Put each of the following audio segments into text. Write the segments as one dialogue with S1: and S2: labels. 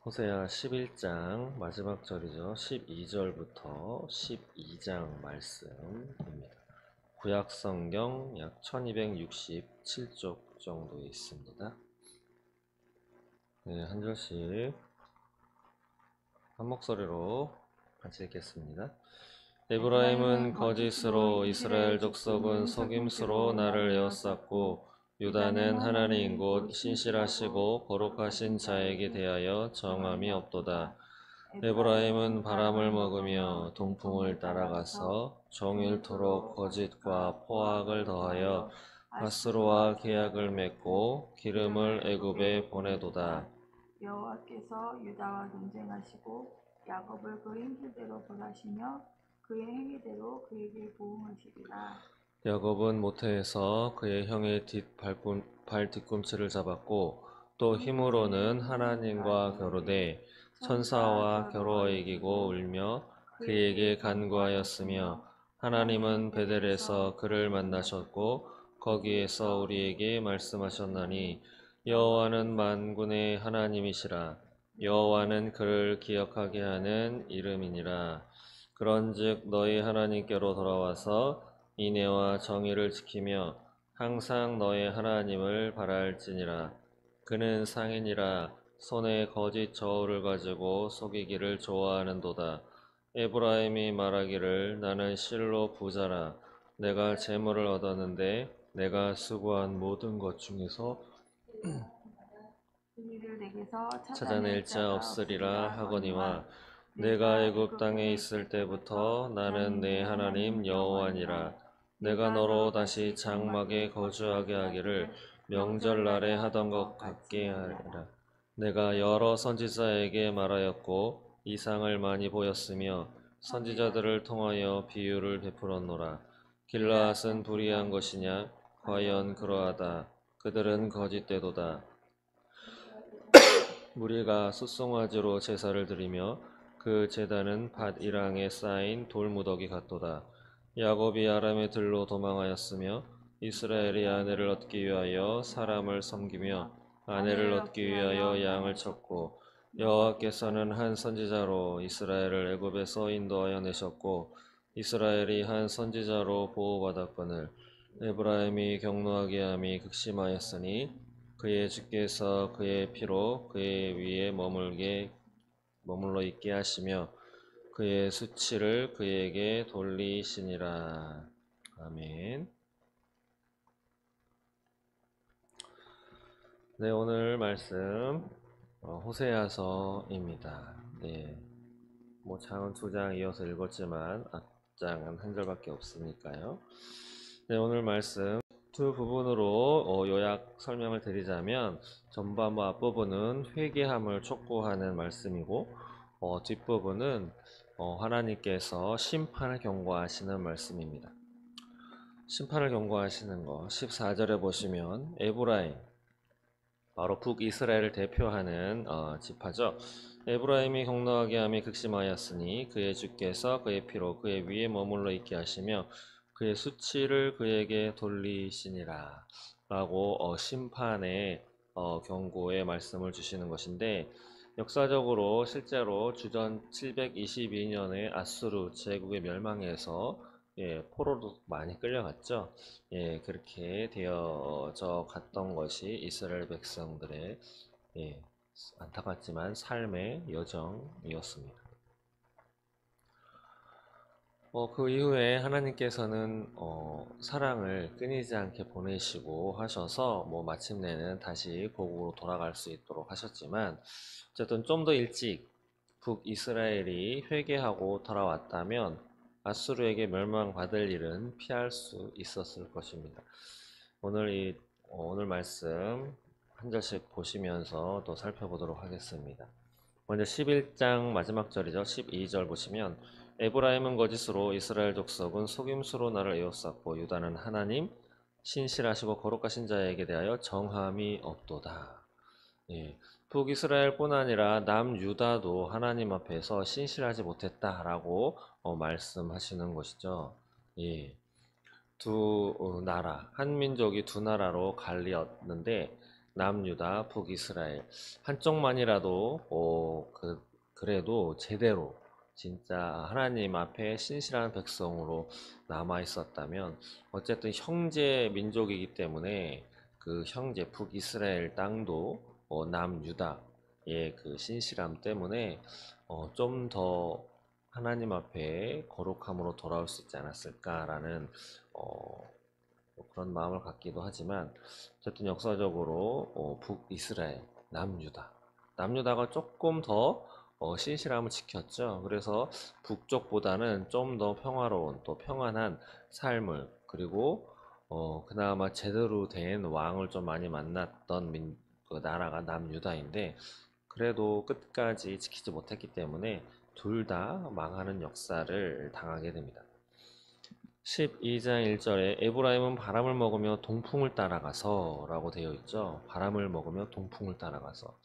S1: 호세아 11장 마지막 절이죠. 12절부터 12장 말씀입니다. 구약 성경 약 1267쪽 정도에 있습니다. 네, 한 절씩 한 목소리로 같이 읽겠습니다. 에브라임은 거짓으로, 이스라엘 족속은 속임수로 나를 에워쌌고, 유다는 하나님 곧 신실하시고 거룩하신 자에게 대하여 정함이 없도다. 에브라임은 바람을 먹으며 동풍을 따라가서 종일토록 거짓과 포악을 더하여 아수르와 계약을 맺고 기름을 애굽에 보내도다.
S2: 여호와께서 유다와 논쟁하시고 야곱을 그 행실대로 벌하시며 그의 행위대로 그에게 보응하시리라.
S1: 야곱은 모태에서 그의 형의 발 뒤꿈치를 잡았고 또 힘으로는 하나님과 겨루되 천사와 겨루어 이기고 울며 그에게 간구하였으며 하나님은 베델에서 그를 만나셨고 거기에서 우리에게 말씀하셨나니 여호와는 만군의 하나님이시라. 여호와는 그를 기억하게 하는 이름이니라. 그런즉 너희 하나님께로 돌아와서 인애와 정의를 지키며 항상 너의 하나님을 바랄지니라. 그는 상인이라 손에 거짓 저울을 가지고 속이기를 좋아하는도다. 에브라임이 말하기를 나는 실로 부자라. 내가 재물을 얻었는데 내가 수고한 모든 것 중에서
S2: 그이를 내게서
S1: 찾아낼 자 없으리라 하거니와 내가 애굽 땅에 있을 때부터 나는 내 하나님 여호와니라. 내가 너로 다시 장막에 거주하게 하기를 명절날에 하던 것 같게 하리라. 내가 여러 선지자에게 말하였고 이상을 많이 보였으며 선지자들을 통하여 비유를 베풀었노라. 길라앗은 불의한 것이냐? 과연 그러하다. 그들은 거짓되도다. 무리가 숫송아지로 제사를 드리며 그 제단은 밭이랑에 쌓인 돌무더기 같도다. 야곱이 아람의 들로 도망하였으며 이스라엘이 아내를 얻기 위하여 사람을 섬기며 아내를 얻기 위하여 양을 쳤고 여호와께서는 한 선지자로 이스라엘을 애굽에서 인도하여 내셨고 이스라엘이 한 선지자로 보호받았거늘 에브라임이 경노하게 함이 극심하였으니 그의 주께서 그의 피로 그의 위에 머물러 있게 하시며 그의 수치를 그에게 돌리시니라. 아멘. 네, 오늘 말씀 호세아서입니다. 네, 뭐 장은 두 장 이어서 읽었지만 앞장은 한 절밖에 없으니까요. 네, 오늘 말씀 두 부분으로 요약 설명을 드리자면 전반부 앞부분은 회개함을 촉구하는 말씀이고 뒷부분은 하나님께서 심판을 경고하시는 말씀입니다. 심판을 경고하시는 거 14절에 보시면 에브라임 바로 북이스라엘을 대표하는 지파죠. 에브라임이 경노하게 함이 극심하였으니 그의 주께서 그의 피로 그의 위에 머물러 있게 하시며 그의 수치를 그에게 돌리시니라 라고 심판의 경고의 말씀을 주시는 것인데 역사적으로 실제로 주전 722년에 아수르 제국의 멸망에서 포로로 많이 끌려갔죠. 그렇게 되어져 갔던 것이 이스라엘 백성들의 안타깝지만 삶의 여정이었습니다. 그 이후에 하나님께서는 사랑을 끊이지 않게 보내시고 하셔서 마침내는 다시 고국으로 돌아갈 수 있도록 하셨지만 어쨌든 좀 더 일찍 북이스라엘이 회개하고 돌아왔다면 아수르에게 멸망받을 일은 피할 수 있었을 것입니다. 오늘 말씀 한 절씩 보시면서 또 살펴보도록 하겠습니다. 먼저 11장 마지막 절이죠. 12절 보시면 에브라임은 거짓으로 이스라엘 족속은 속임수로 나를 에워쌌고 유다는 하나님 신실하시고 거룩하신 자에게 대하여 정함이 없도다. 북이스라엘뿐 아니라 남유다도 하나님 앞에서 신실하지 못했다라고 말씀하시는 것이죠. 두 나라, 한 민족이 두 나라로 갈리었는데 남유다, 북이스라엘 한쪽만이라도 그래도 제대로 진짜 하나님 앞에 신실한 백성으로 남아 있었다면, 어쨌든 형제 민족이기 때문에 그 형제 북이스라엘 땅도 남유다의 그 신실함 때문에 좀 더 하나님 앞에 거룩함으로 돌아올 수 있지 않았을까라는 그런 마음을 갖기도 하지만, 어쨌든 역사적으로 북이스라엘, 남유다가 조금 더 신실함을 지켰죠. 그래서 북쪽보다는 좀 더 평화로운 또 평안한 삶을, 그리고 그나마 제대로 된 왕을 좀 많이 만났던 그 나라가 남유다인데, 그래도 끝까지 지키지 못했기 때문에 둘 다 망하는 역사를 당하게 됩니다. 12장 1절에 에브라임은 바람을 먹으며 동풍을 따라가서 라고 되어 있죠. 바람을 먹으며 동풍을 따라가서.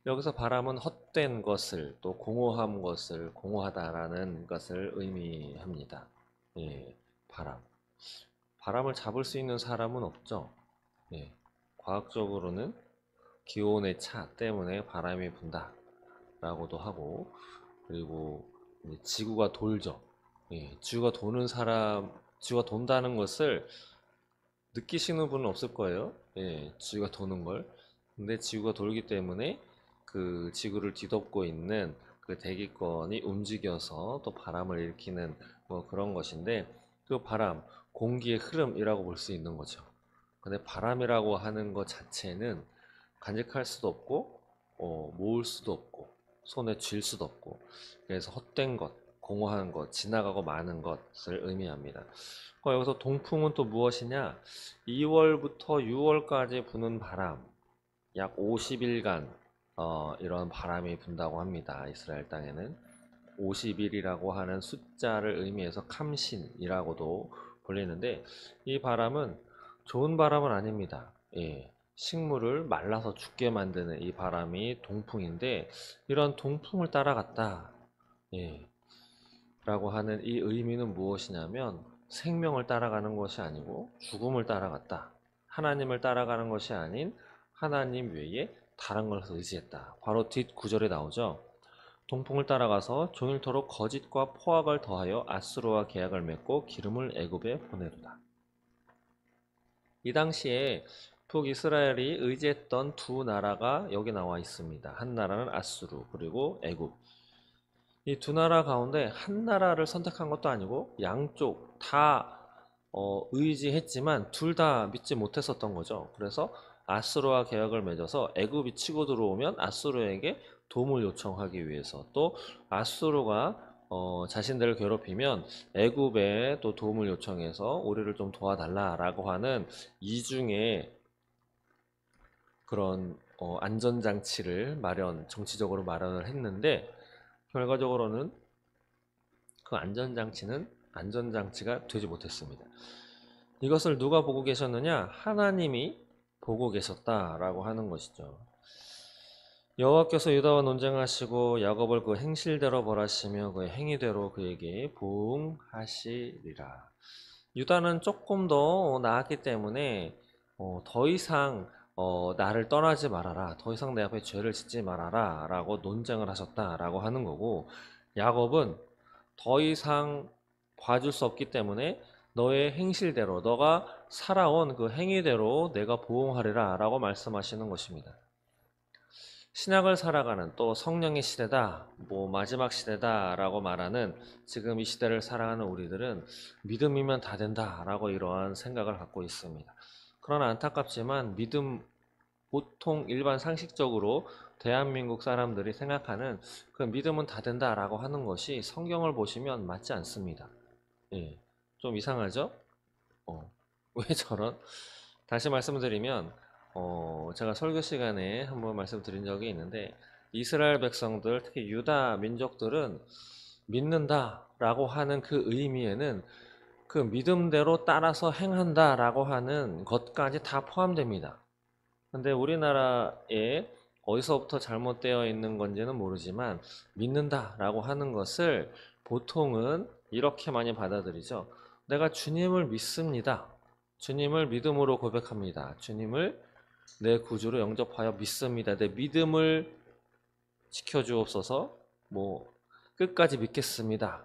S1: 여기서 바람은 헛된 것을, 또 공허한 것을, 공허하다라는 것을 의미합니다. 예, 바람을 잡을 수 있는 사람은 없죠. 예, 과학적으로는 기온의 차 때문에 바람이 분다 라고도 하고, 그리고 이제 지구가 돌죠. 예, 지구가 돈다는 것을 느끼시는 분은 없을 거예요. 예, 지구가 도는 걸. 근데 지구가 돌기 때문에 그 지구를 뒤덮고 있는 그 대기권이 움직여서 또 바람을 일으키는 뭐 그런 것인데, 그 바람, 공기의 흐름이라고 볼 수 있는 거죠. 근데 바람이라고 하는 것 자체는 간직할 수도 없고, 모을 수도 없고, 손에 쥘 수도 없고, 그래서 헛된 것, 공허한 것, 지나가고 마는 것을 의미합니다. 여기서 동풍은 또 무엇이냐? 2월부터 6월까지 부는 바람, 약 50일간 이런 바람이 분다고 합니다. 이스라엘 땅에는 50일이라고 하는 숫자를 의미해서 캄신이라고도 불리는데, 이 바람은 좋은 바람은 아닙니다. 예, 식물을 말라서 죽게 만드는 이 바람이 동풍인데, 이런 동풍을 따라갔다. 예, 라고 하는 이 의미는 무엇이냐면, 생명을 따라가는 것이 아니고 죽음을 따라갔다. 하나님을 따라가는 것이 아닌 하나님 외에 다른 것을 의지했다. 바로 뒷 구절에 나오죠. 동풍을 따라가서 종일토록 거짓과 포악을 더하여 아수르와 계약을 맺고 기름을 애굽에 보내도다. 이 당시에 북이스라엘이 의지했던 두 나라가 여기 나와 있습니다. 한 나라는 아수르, 그리고 애굽. 이 두 나라 가운데 한 나라를 선택한 것도 아니고 양쪽 다 의지했지만 둘 다 믿지 못했었던 거죠. 그래서 아수르와 계약을 맺어서 애굽이 치고 들어오면 아수르에게 도움을 요청하기 위해서, 또 아수르가 자신들을 괴롭히면 애굽에 또 도움을 요청해서 우리를 좀 도와달라라고 하는 이중의 그런 안전장치를 정치적으로 마련을 했는데, 결과적으로는 그 안전장치가 되지 못했습니다. 이것을 누가 보고 계셨느냐? 하나님이 보고 계셨다라고 하는 것이죠. 여호와께서 유다와 논쟁하시고 야곱을 그 행실대로 벌하시며 그의 행위대로 그에게 부응하시리라. 유다는 조금 더 나았기 때문에 더 이상 나를 떠나지 말아라, 더 이상 내 앞에 죄를 짓지 말아라 라고 논쟁을 하셨다라고 하는 거고, 야곱은 더 이상 봐줄 수 없기 때문에 너의 행실대로, 너가 살아온 그 행위대로 내가 보응하리라 라고 말씀하시는 것입니다. 신약을 살아가는, 또 성령의 시대다, 마지막 시대다 라고 말하는 지금 이 시대를 살아가는 우리들은 믿음이면 다 된다 라고 이러한 생각을 갖고 있습니다. 그러나 안타깝지만 보통 일반 상식적으로 대한민국 사람들이 생각하는 그 믿음은 다 된다 라고 하는 것이 성경을 보시면 맞지 않습니다. 예, 좀 이상하죠? 왜 저런? 다시 말씀드리면, 제가 설교 시간에 한번 말씀드린 적이 있는데, 이스라엘 백성들, 특히 유다 민족들은 믿는다라고 하는 그 의미에는 그 믿음대로 따라서 행한다라고 하는 것까지 다 포함됩니다. 근데 우리나라에 어디서부터 잘못되어 있는 건지는 모르지만, 믿는다라고 하는 것을 보통은 이렇게 많이 받아들이죠. 내가 주님을 믿습니다. 주님을 믿음으로 고백합니다. 주님을 내 구주로 영접하여 믿습니다. 내 믿음을 지켜주옵소서, 뭐 끝까지 믿겠습니다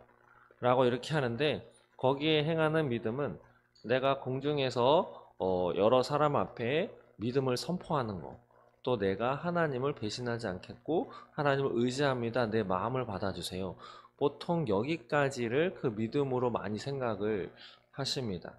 S1: 라고 이렇게 하는데, 거기에 행하는 믿음은 내가 공중에서 여러 사람 앞에 믿음을 선포하는 거, 또 내가 하나님을 배신하지 않겠고 하나님을 의지합니다, 내 마음을 받아주세요, 보통 여기까지를 그 믿음으로 많이 생각을 하십니다.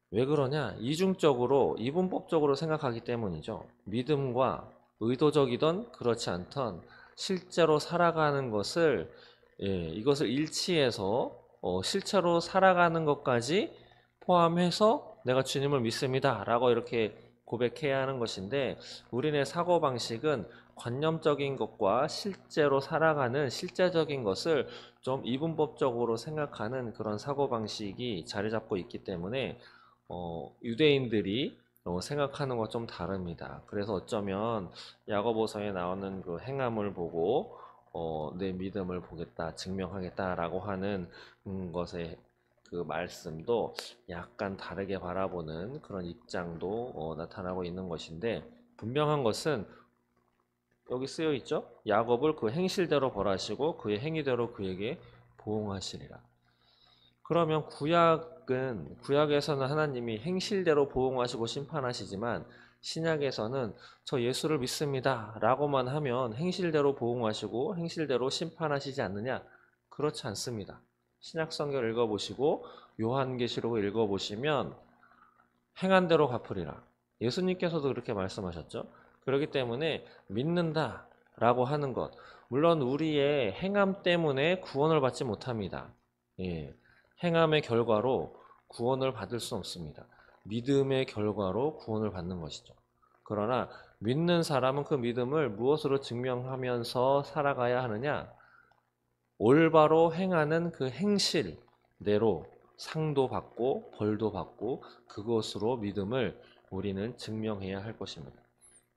S1: 왜 그러냐? 이중적으로, 이분법적으로 생각하기 때문이죠. 믿음과 의도적이던 그렇지 않던 실제로 살아가는 것을, 이것을 일치해서 실제로 살아가는 것까지 포함해서 내가 주님을 믿습니다 라고 이렇게 고백해야 하는 것인데, 우리네 사고방식은 관념적인 것과 실제로 살아가는 실제적인 것을 좀 이분법적으로 생각하는 그런 사고방식이 자리 잡고 있기 때문에 유대인들이 생각하는 것 좀 다릅니다. 그래서 어쩌면 야고보서에 나오는 그 행함을 보고 내 믿음을 보겠다, 증명하겠다라고 하는 것의 그 말씀도 약간 다르게 바라보는 그런 입장도 나타나고 있는 것인데, 분명한 것은 여기 쓰여 있죠. 야곱을 그 행실대로 벌하시고 그의 행위대로 그에게 보응하시리라. 그러면 구약에서는 하나님이 행실대로 보응하시고 심판하시지만, 신약에서는 저 예수를 믿습니다 라고만 하면 행실대로 보응하시고 행실대로 심판하시지 않느냐? 그렇지 않습니다. 신약 성경을 읽어보시고 요한계시록을 읽어보시면 행한 대로 갚으리라, 예수님께서도 그렇게 말씀하셨죠. 그렇기 때문에 믿는다 라고 하는 것, 물론 우리의 행함 때문에 구원을 받지 못합니다. 예, 행함의 결과로 구원을 받을 수 없습니다. 믿음의 결과로 구원을 받는 것이죠. 그러나 믿는 사람은 그 믿음을 무엇으로 증명하면서 살아가야 하느냐? 올바로 행하는 그 행실대로 상도 받고 벌도 받고 그것으로 믿음을 우리는 증명해야 할 것입니다.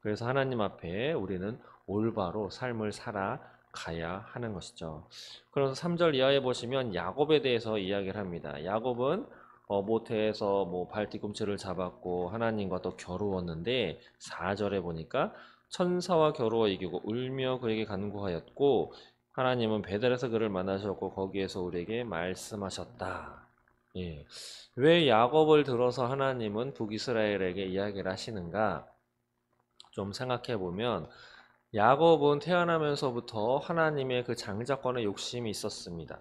S1: 그래서 하나님 앞에 우리는 올바로 삶을 살아가야 하는 것이죠. 그래서 3절 이하에 보시면 야곱에 대해서 이야기를 합니다. 야곱은 모태에서 발 뒤꿈치를 잡았고 하나님과 또 겨루었는데, 4절에 보니까 천사와 겨루어 이기고 울며 그에게 간구하였고 하나님은 베델에서 그를 만나셨고 거기에서 우리에게 말씀하셨다. 예. 왜 야곱을 들어서 하나님은 북이스라엘에게 이야기를 하시는가? 좀 생각해 보면, 야곱은 태어나면서부터 하나님의 그 장자권의 욕심이 있었습니다.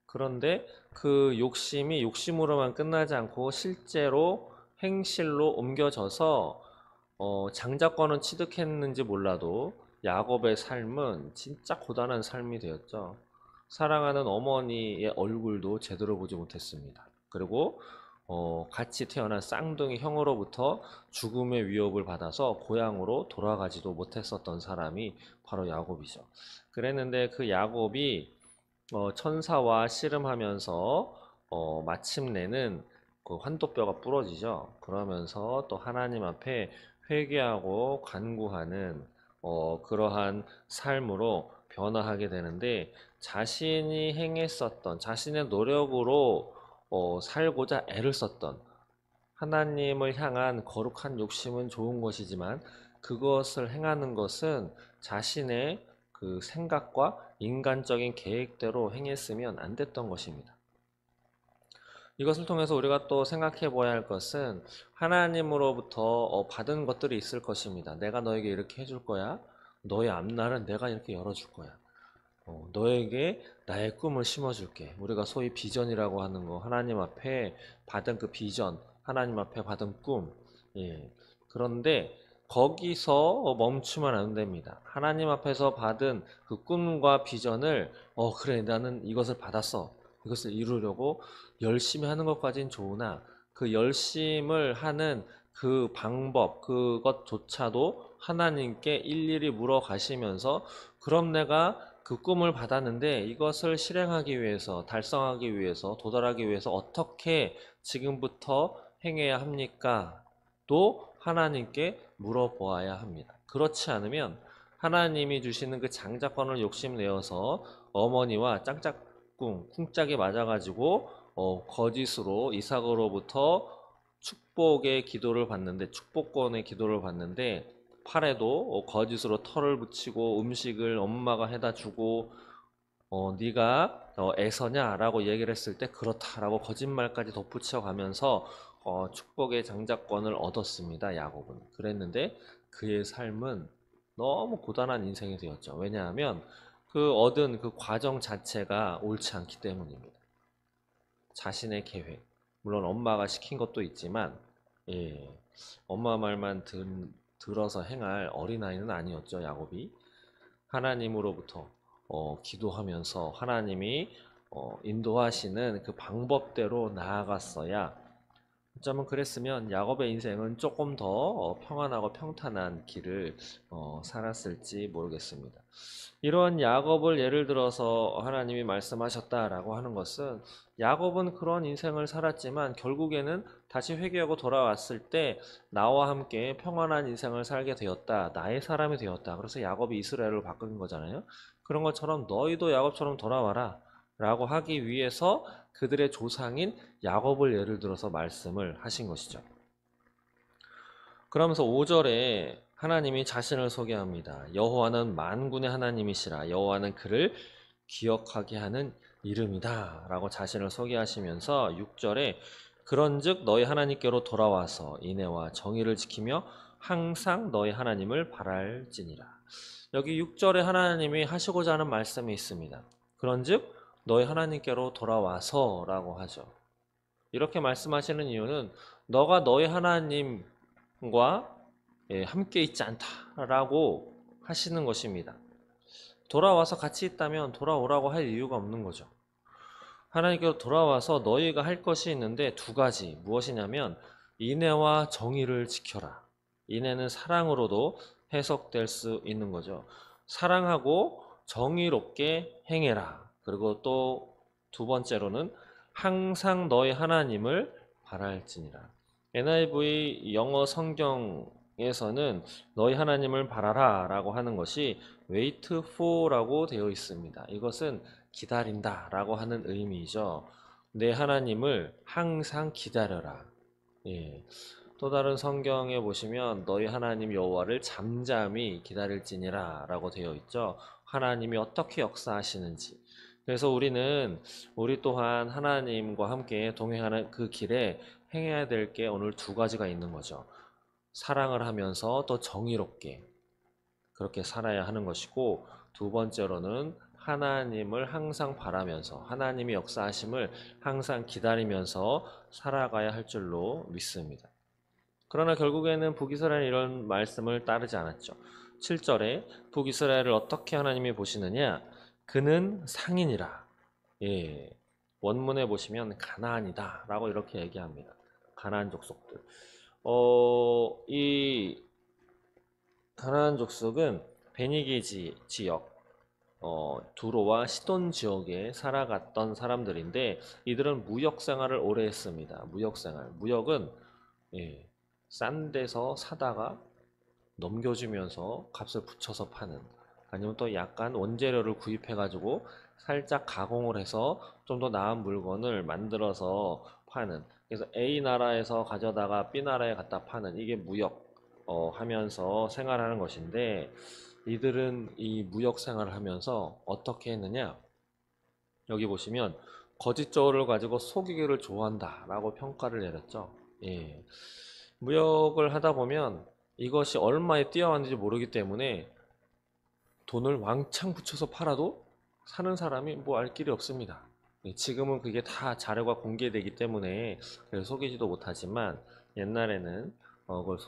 S1: 그런데 그 욕심이 욕심으로만 끝나지 않고 실제로 행실로 옮겨져서 장자권은 취득했는지 몰라도 야곱의 삶은 진짜 고단한 삶이 되었죠. 사랑하는 어머니의 얼굴도 제대로 보지 못했습니다. 그리고 같이 태어난 쌍둥이 형으로부터 죽음의 위협을 받아서 고향으로 돌아가지도 못했었던 사람이 바로 야곱이죠. 그랬는데 그 야곱이 천사와 씨름하면서 마침내는 그 환도뼈가 부러지죠. 그러면서 또 하나님 앞에 회개하고 간구하는 그러한 삶으로 변화하게 되는데, 자신이 행했었던, 자신의 노력으로 살고자 애를 썼던 하나님을 향한 거룩한 욕심은 좋은 것이지만, 그것을 행하는 것은 자신의 그 생각과 인간적인 계획대로 행했으면 안 됐던 것입니다. 이것을 통해서 우리가 또 생각해 봐야 할 것은, 하나님으로부터 받은 것들이 있을 것입니다. 내가 너에게 이렇게 해줄 거야. 너의 앞날은 내가 이렇게 열어줄 거야. 너에게 나의 꿈을 심어줄게. 우리가 소위 비전이라고 하는 거, 하나님 앞에 받은 그 비전, 하나님 앞에 받은 꿈. 예. 그런데 거기서 멈추면 안 됩니다. 하나님 앞에서 받은 그 꿈과 비전을 그래, 나는 이것을 받았어, 이것을 이루려고 열심히 하는 것까진 좋으나, 그 열심을 하는 그 방법, 그것조차도 하나님께 일일이 물어가시면서, 그럼 내가 그 꿈을 받았는데 이것을 실행하기 위해서, 달성하기 위해서, 도달하기 위해서 어떻게 지금부터 행해야 합니까? 또 하나님께 물어보아야 합니다. 그렇지 않으면 하나님이 주시는 그 장자권을 욕심내어서 어머니와 짝짝꿍, 쿵짝이 맞아가지고 거짓으로 이삭으로부터 축복의 기도를 받는데, 축복권의 기도를 받는데 팔에도 거짓으로 털을 붙이고 음식을 엄마가 해다 주고 네가 애서냐라고 얘기를 했을 때 그렇다라고 거짓말까지 덧붙여 가면서 축복의 장자권을 얻었습니다. 야곱은. 그랬는데 그의 삶은 너무 고단한 인생이 되었죠. 왜냐하면 그 얻은 그 과정 자체가 옳지 않기 때문입니다. 자신의 계획. 물론 엄마가 시킨 것도 있지만 예, 엄마 말만 들어서 행할 어린아이는 아니었죠. 야곱이. 하나님으로부터 기도하면서 하나님이 인도하시는 그 방법대로 나아갔어야 어쩌면 그랬으면 야곱의 인생은 조금 더 평안하고 평탄한 길을 살았을지 모르겠습니다. 이런 야곱을 예를 들어서 하나님이 말씀하셨다라고 하는 것은 야곱은 그런 인생을 살았지만 결국에는 다시 회개하고 돌아왔을 때 나와 함께 평안한 인생을 살게 되었다. 나의 사람이 되었다. 그래서 야곱이 이스라엘을 바꾼 거잖아요. 그런 것처럼 너희도 야곱처럼 돌아와라 라고 하기 위해서 그들의 조상인 야곱을 예를 들어서 말씀을 하신 것이죠. 그러면서 5절에 하나님이 자신을 소개합니다. 여호와는 만군의 하나님이시라. 여호와는 그를 기억하게 하는 이름이다 라고 자신을 소개하시면서 6절에 그런즉 너희 하나님께로 돌아와서 인애와 정의를 지키며 항상 너희 하나님을 바랄지니라. 여기 6절에 하나님이 하시고자 하는 말씀이 있습니다. 그런즉 너희 하나님께로 돌아와서 라고 하죠. 이렇게 말씀하시는 이유는 너가 너희 하나님과 함께 있지 않다라고 하시는 것입니다. 돌아와서 같이 있다면 돌아오라고 할 이유가 없는 거죠. 하나님께로 돌아와서 너희가 할 것이 있는데 두 가지. 무엇이냐면 인애와 정의를 지켜라. 인애는 사랑으로도 해석될 수 있는 거죠. 사랑하고 정의롭게 행해라. 그리고 또 두 번째로는 항상 너희 하나님을 바랄지니라. NIV 영어 성경에서는 너희 하나님을 바라라 라고 하는 것이 wait for 라고 되어 있습니다. 이것은 기다린다 라고 하는 의미이죠. 내 하나님을 항상 기다려라. 예. 또 다른 성경에 보시면 너희 하나님 여호와를 잠잠히 기다릴지니라 라고 되어 있죠. 하나님이 어떻게 역사하시는지. 그래서 우리 또한 하나님과 함께 동행하는 그 길에 행해야 될 게 오늘 두 가지가 있는 거죠. 사랑을 하면서 또 정의롭게 그렇게 살아야 하는 것이고, 두 번째로는 하나님을 항상 바라면서 하나님의 역사하심을 항상 기다리면서 살아가야 할 줄로 믿습니다. 그러나 결국에는 북이스라엘은 이런 말씀을 따르지 않았죠. 7절에 북이스라엘을 어떻게 하나님이 보시느냐? 그는 상인이라. 예, 원문에 보시면 가나안이다 라고 이렇게 얘기합니다. 가나안 족속들. 이 가나안 족속은 베니게 지역, 두로와 시돈 지역에 살아갔던 사람들인데 이들은 무역 생활을 오래 했습니다. 무역 생활. 무역은 예, 싼 데서 사다가 넘겨주면서 값을 붙여서 파는, 아니면 또 약간 원재료를 구입해 가지고 살짝 가공을 해서 좀 더 나은 물건을 만들어서 파는, 그래서 A 나라에서 가져다가 B 나라에 갖다 파는, 이게 무역 하면서 생활하는 것인데, 이들은 이 무역 생활을 하면서 어떻게 했느냐, 여기 보시면 거짓 저울을 가지고 속이기를 좋아한다라고 평가를 내렸죠. 예. 무역을 하다 보면 이것이 얼마에 뛰어왔는지 모르기 때문에 돈을 왕창 붙여서 팔아도 사는 사람이 뭐 알 길이 없습니다. 예, 지금은 그게 다 자료가 공개되기 때문에 속이지도 못하지만 옛날에는 그걸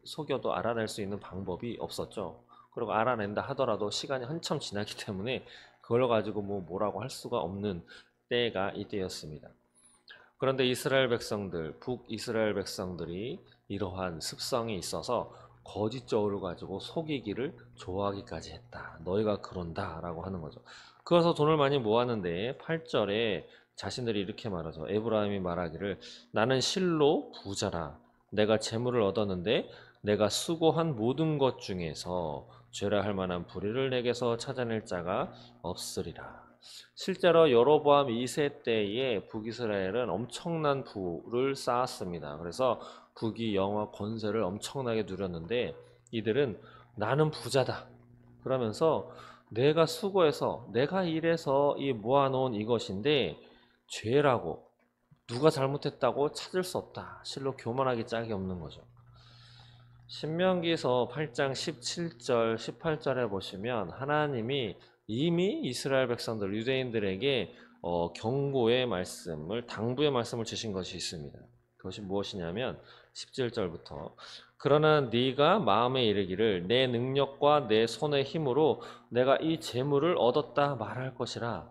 S1: 속여도 알아낼 수 있는 방법이 없었죠. 그리고 알아낸다 하더라도 시간이 한참 지나기 때문에 그걸 가지고 뭐라고 할 수가 없는 때가 이때였습니다. 그런데 이스라엘 백성들, 북이스라엘 백성들이 이러한 습성이 있어서 거짓 저울을 가지고 속이기를 좋아하기까지 했다. 너희가 그런다 라고 하는 거죠. 그래서 돈을 많이 모았는데 8절에 자신들이 이렇게 말하죠. 에브라임이 말하기를 나는 실로 부자라. 내가 재물을 얻었는데 내가 수고한 모든 것 중에서 죄라 할 만한 불의를 내게서 찾아낼 자가 없으리라. 실제로 여로보암 2세 때에 북이스라엘은 엄청난 부를 쌓았습니다. 그래서 북이 영화 권세를 엄청나게 누렸는데 이들은 나는 부자다 그러면서 내가 수고해서 내가 일해서 이 모아놓은 이것인데 죄라고 누가 잘못했다고 찾을 수 없다. 실로 교만하기 짝이 없는 거죠. 신명기서 8장 17절 18절에 보시면 하나님이 이미 이스라엘 백성들 유대인들에게 경고의 말씀을 당부의 말씀을 주신 것이 있습니다. 그것이 무엇이냐면 17절부터 그러나 네가 마음에 이르기를 내 능력과 내 손의 힘으로 내가 이 재물을 얻었다 말할 것이라.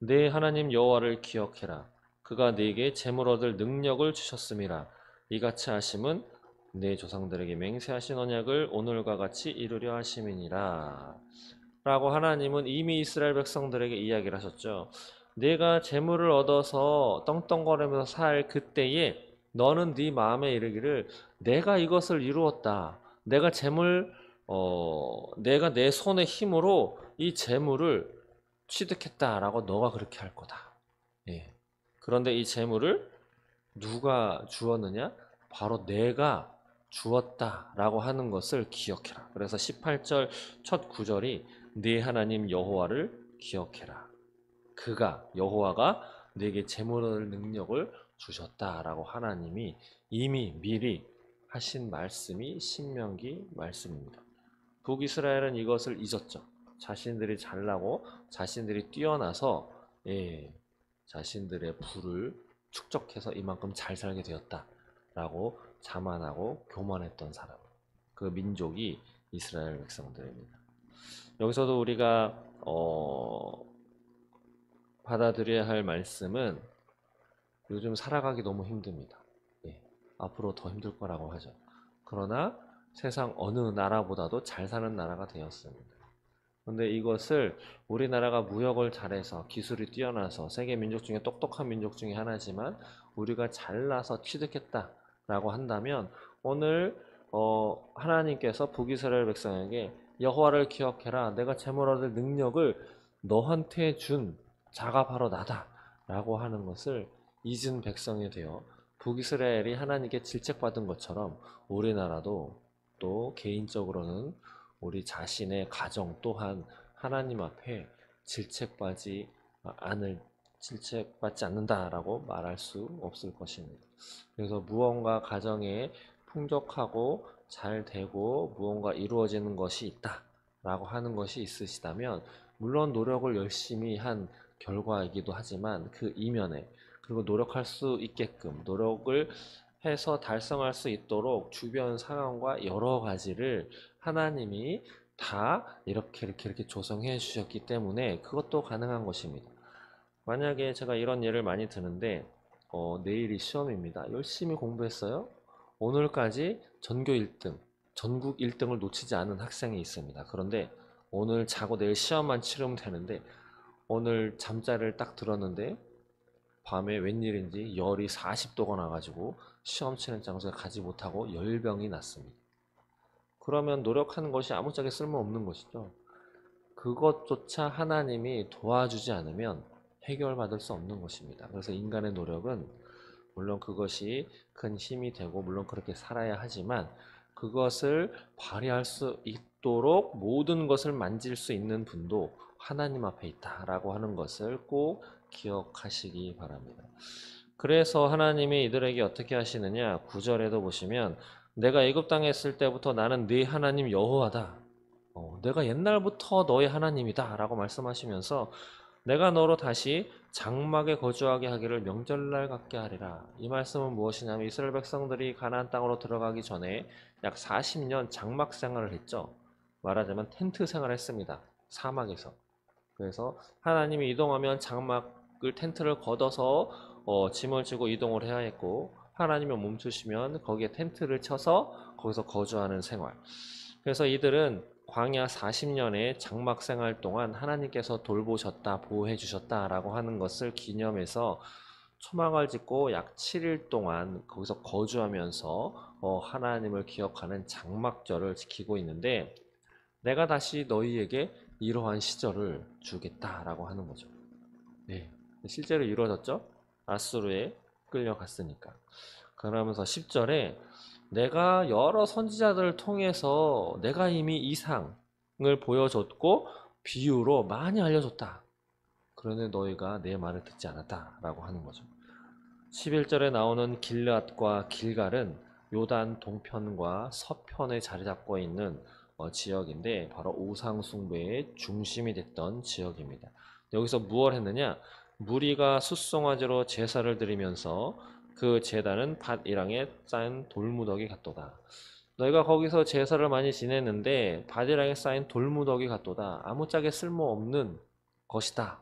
S1: 내 하나님 여호와를 기억해라. 그가 네게 재물 얻을 능력을 주셨음이라. 이같이 하심은 내 조상들에게 맹세하신 언약을 오늘과 같이 이루려 하심이니라. 라고 하나님은 이미 이스라엘 백성들에게 이야기를 하셨죠. 내가 재물을 얻어서 떵떵거리면서 살 그때에 너는 네 마음에 이르기를 내가 이것을 이루었다. 내가 내 손의 힘으로 이 재물을 취득했다라고 너가 그렇게 할 거다. 예. 그런데 이 재물을 누가 주었느냐? 바로 내가 주었다라고 하는 것을 기억해라. 그래서 18절 첫 구절이 네 하나님 여호와를 기억해라. 그가 여호와가 네게 재물을 능력을 주셨다라고 하나님이 이미 미리 하신 말씀이 신명기 말씀입니다. 북이스라엘은 이것을 잊었죠. 자신들이 잘나고 자신들이 뛰어나서 자신들의 부를 축적해서 이만큼 잘 살게 되었다라고 자만하고 교만했던 사람. 그 민족이 이스라엘 백성들입니다. 여기서도 우리가 받아들여야 할 말씀은 요즘 살아가기 너무 힘듭니다. 앞으로 더 힘들 거라고 하죠. 그러나 세상 어느 나라보다도 잘 사는 나라가 되었습니다. 그런데 이것을 우리나라가 무역을 잘해서 기술이 뛰어나서 세계 민족 중에 똑똑한 민족 중에 하나지만 우리가 잘나서 취득했다라고 한다면 오늘 하나님께서 북이스라엘 백성에게 여호와를 기억해라. 내가 재물 얻을 능력을 너한테 준 자가 바로 나다 라고 하는 것을 잊은 백성이 되어 북이스라엘이 하나님께 질책받은 것처럼 우리나라도 또 개인적으로는 우리 자신의 가정 또한 하나님 앞에 질책받지 않는다라고 말할 수 없을 것입니다. 그래서 무언가 가정에 풍족하고 잘 되고 무언가 이루어지는 것이 있다라고 하는 것이 있으시다면 물론 노력을 열심히 한 결과이기도 하지만 그 이면에 그리고 노력할 수 있게끔 노력을 해서 달성할 수 있도록 주변 상황과 여러 가지를 하나님이 다 이렇게 조성해 주셨기 때문에 그것도 가능한 것입니다. 만약에 제가 이런 예를 많이 드는데 내일이 시험입니다. 열심히 공부했어요. 오늘까지 전교 1등, 전국 1등을 놓치지 않은 학생이 있습니다. 그런데 오늘 자고 내일 시험만 치르면 되는데 오늘 잠자리를 딱 들었는데 밤에 웬일인지 열이 40도가 나가지고 시험 치는 장소에 가지 못하고 열병이 났습니다. 그러면 노력하는 것이 아무짝에 쓸모없는 것이죠. 그것조차 하나님이 도와주지 않으면 해결받을 수 없는 것입니다. 그래서 인간의 노력은 물론 그것이 큰 힘이 되고 물론 그렇게 살아야 하지만 그것을 발휘할 수 있도록 모든 것을 만질 수 있는 분도 하나님 앞에 있다라고 하는 것을 꼭 기억하시기 바랍니다. 그래서 하나님이 이들에게 어떻게 하시느냐 9절에도 보시면 내가 애굽 땅에 있을 때부터 나는 네 하나님 여호와다. 내가 옛날부터 너의 하나님이다 라고 말씀하시면서 내가 너로 다시 장막에 거주하게 하기를 명절날 같게 하리라. 이 말씀은 무엇이냐면 이스라엘 백성들이 가나안 땅으로 들어가기 전에 약 40년 장막 생활을 했죠. 말하자면 텐트 생활을 했습니다. 사막에서. 그래서 하나님이 이동하면 장막을 텐트를 걷어서 짐을 지고 이동을 해야 했고 하나님이 멈추시면 거기에 텐트를 쳐서 거기서 거주하는 생활. 그래서 이들은 광야 40년의 장막 생활 동안 하나님께서 돌보셨다, 보호해 주셨다라고 하는 것을 기념해서 초막을 짓고 약 7일 동안 거기서 거주하면서 하나님을 기억하는 장막절을 지키고 있는데 내가 다시 너희에게 이러한 시절을 주겠다라고 하는 거죠. 네, 실제로 이루어졌죠. 아수르에 끌려갔으니까. 그러면서 10절에 내가 여러 선지자들을 통해서 내가 이미 이상을 보여줬고 비유로 많이 알려줬다. 그런데 너희가 내 말을 듣지 않았다라고 하는 거죠. 11절에 나오는 길앗과 길갈은 요단 동편과 서편에 자리 잡고 있는 지역인데 바로 우상 숭배의 중심이 됐던 지역입니다. 여기서 무엇을 했느냐? 무리가 숫송아지로 제사를 드리면서 그 제단은 밭이랑에 쌓인 돌무더기 같도다. 너희가 거기서 제사를 많이 지냈는데 밭이랑에 쌓인 돌무더기 같도다. 아무짝에 쓸모없는 것이다.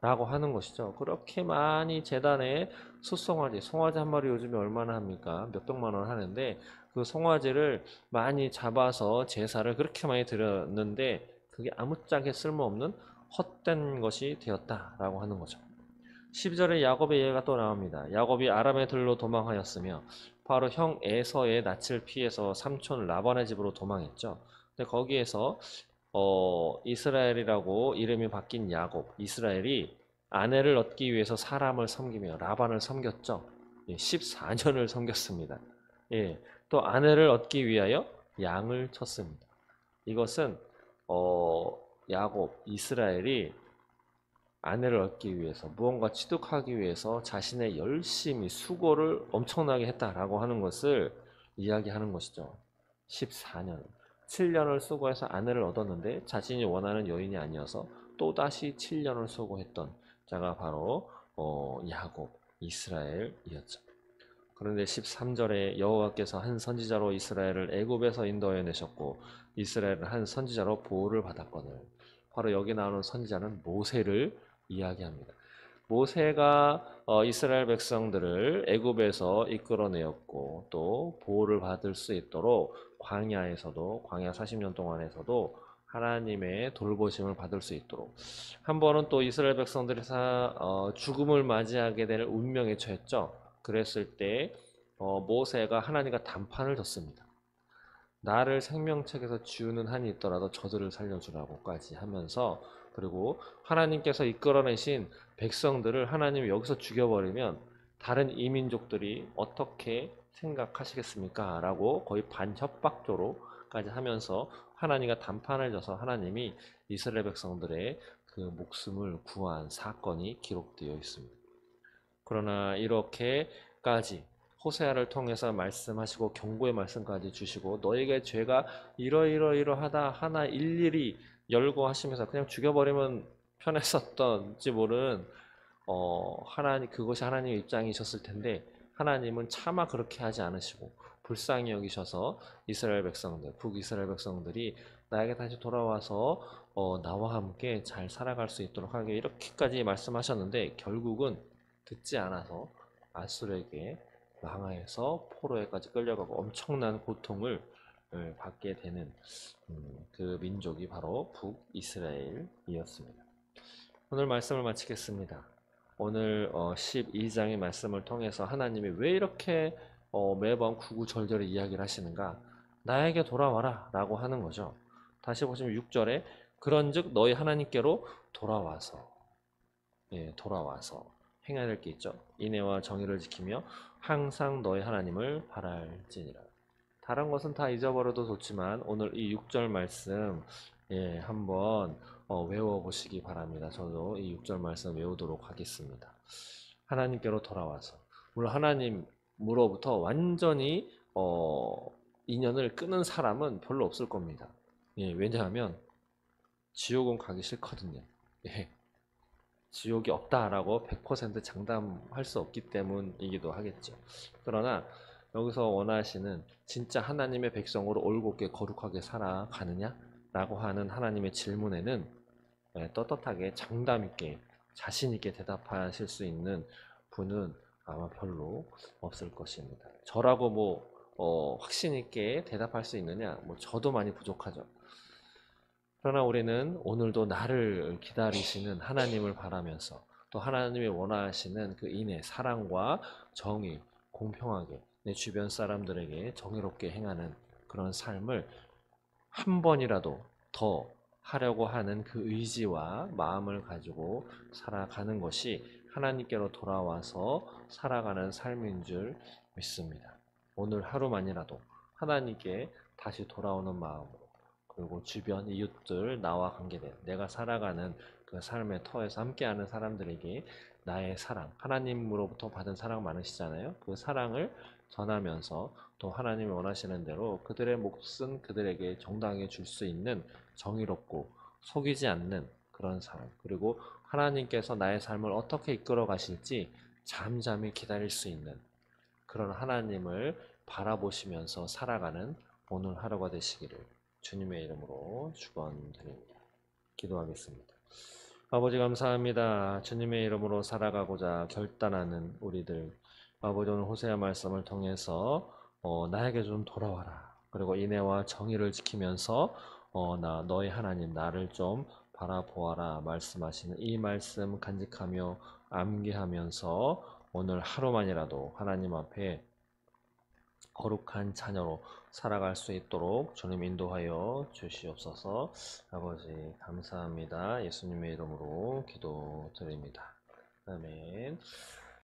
S1: 라고 하는 것이죠. 그렇게 많이 제단에 송아지 한 마리 요즘에 얼마나 합니까? 몇백만 원 하는데 그 송아지를 많이 잡아서 제사를 그렇게 많이 드렸는데 그게 아무짝에 쓸모없는 헛된 것이 되었다라고 하는 거죠. 12절에 야곱의 예가 또 나옵니다. 야곱이 아람의 들로 도망하였으며 바로 형 에서의 낯을 피해서 삼촌 라반의 집으로 도망했죠. 근데 거기에서 이스라엘이라고 이름이 바뀐 야곱, 이스라엘이 아내를 얻기 위해서 사람을 섬기며 라반을 섬겼죠. 14년을 섬겼습니다. 예, 또 아내를 얻기 위하여 양을 쳤습니다. 이것은 야곱, 이스라엘이 아내를 얻기 위해서 무언가 취득하기 위해서 자신의 열심히 수고를 엄청나게 했다라고 하는 것을 이야기하는 것이죠. 14년, 7년을 수고해서 아내를 얻었는데 자신이 원하는 여인이 아니어서 또다시 7년을 수고했던 자가 바로 야곱, 이스라엘이었죠. 그런데 13절에 여호와께서 한 선지자로 이스라엘을 애굽에서 인도해 내셨고 이스라엘은 한 선지자로 보호를 받았거늘. 바로 여기 나오는 선지자는 모세를 이야기합니다. 모세가 이스라엘 백성들을 애굽에서 이끌어내었고 또 보호를 받을 수 있도록 광야 40년 동안에서도 하나님의 돌보심을 받을 수 있도록 한 번은 또 이스라엘 백성들이 죽음을 맞이하게 될 운명에 처했죠. 그랬을 때 모세가 하나님과 담판을 졌습니다. 나를 생명책에서 지우는 한이 있더라도 저들을 살려주라고까지 하면서 그리고 하나님께서 이끌어내신 백성들을 하나님이 여기서 죽여버리면 다른 이민족들이 어떻게 생각하시겠습니까? 라고 거의 반협박조로까지 하면서 하나님과 담판을 져서 하나님이 이스라엘 백성들의 그 목숨을 구한 사건이 기록되어 있습니다. 그러나 이렇게까지 호세아를 통해서 말씀하시고 경고의 말씀까지 주시고 너에게 죄가 이러이러이러하다 하나 일일이 열고 하시면서 그냥 죽여버리면 편했었던지 모르는 하나님 그것이 하나님의 입장이셨을 텐데 하나님은 차마 그렇게 하지 않으시고 불쌍히 여기셔서 이스라엘 백성들 북이스라엘 백성들이 나에게 다시 돌아와서 나와 함께 잘 살아갈 수 있도록 하게 이렇게까지 말씀하셨는데 결국은 듣지 않아서 아수르에게 망하여서 포로에까지 끌려가고 엄청난 고통을 받게 되는 그 민족이 바로 북이스라엘이었습니다. 오늘 말씀을 마치겠습니다. 오늘 12장의 말씀을 통해서 하나님이 왜 이렇게 매번 구구절절히 이야기를 하시는가? 나에게 돌아와라 라고 하는 거죠. 다시 보시면 6절에 그런즉 너희 하나님께로 돌아와서 돌아와서 행해야 될 게 있죠. 인애와 정의를 지키며 항상 너희 하나님을 바랄지니라. 다른 것은 다 잊어버려도 좋지만 오늘 이 6절 말씀 한번 외워보시기 바랍니다. 저도 이 6절 말씀 외우도록 하겠습니다. 하나님께로 돌아와서 물론 하나님으로부터 완전히 인연을 끊은 사람은 별로 없을 겁니다. 왜냐하면 지옥은 가기 싫거든요. 지옥이 없다라고 100% 장담할 수 없기 때문이기도 하겠죠. 그러나 여기서 원하시는 진짜 하나님의 백성으로 올곧게 거룩하게 살아가느냐? 라고 하는 하나님의 질문에는 떳떳하게 장담 있게 자신 있게 대답하실 수 있는 분은 아마 별로 없을 것입니다. 저라고 확신 있게 대답할 수 있느냐? 저도 많이 부족하죠. 그러나 우리는 오늘도 나를 기다리시는 하나님을 바라면서 또 하나님이 원하시는 그 인애, 사랑과 정의, 공평하게 내 주변 사람들에게 정의롭게 행하는 그런 삶을 한 번이라도 더 하려고 하는 그 의지와 마음을 가지고 살아가는 것이 하나님께로 돌아와서 살아가는 삶인 줄 믿습니다. 오늘 하루만이라도 하나님께 다시 돌아오는 마음으로, 그리고 주변 이웃들, 나와 관계된 내가 살아가는 그 삶의 터에서 함께하는 사람들에게 나의 사랑, 하나님으로부터 받은 사랑 많으시잖아요. 그 사랑을 전하면서 또 하나님이 원하시는 대로 그들의 몫은 그들에게 정당하게 줄 수 있는 정의롭고 속이지 않는 그런 삶, 그리고 하나님께서 나의 삶을 어떻게 이끌어 가실지 잠잠히 기다릴 수 있는 그런 하나님을 바라보시면서 살아가는 오늘 하루가 되시기를 주님의 이름으로 축원드립니다. 기도하겠습니다. 아버지 감사합니다. 주님의 이름으로 살아가고자 결단하는 우리들, 아버지 오늘 호세아 말씀을 통해서 나에게 좀 돌아와라. 그리고 인애와 정의를 지키면서 너희 하나님 나를 좀 바라보아라 말씀하시는 이 말씀 간직하며 암기하면서 오늘 하루만이라도 하나님 앞에 거룩한 자녀로 살아갈 수 있도록 주님 인도하여 주시옵소서. 아버지 감사합니다. 예수님의 이름으로 기도드립니다. 아멘.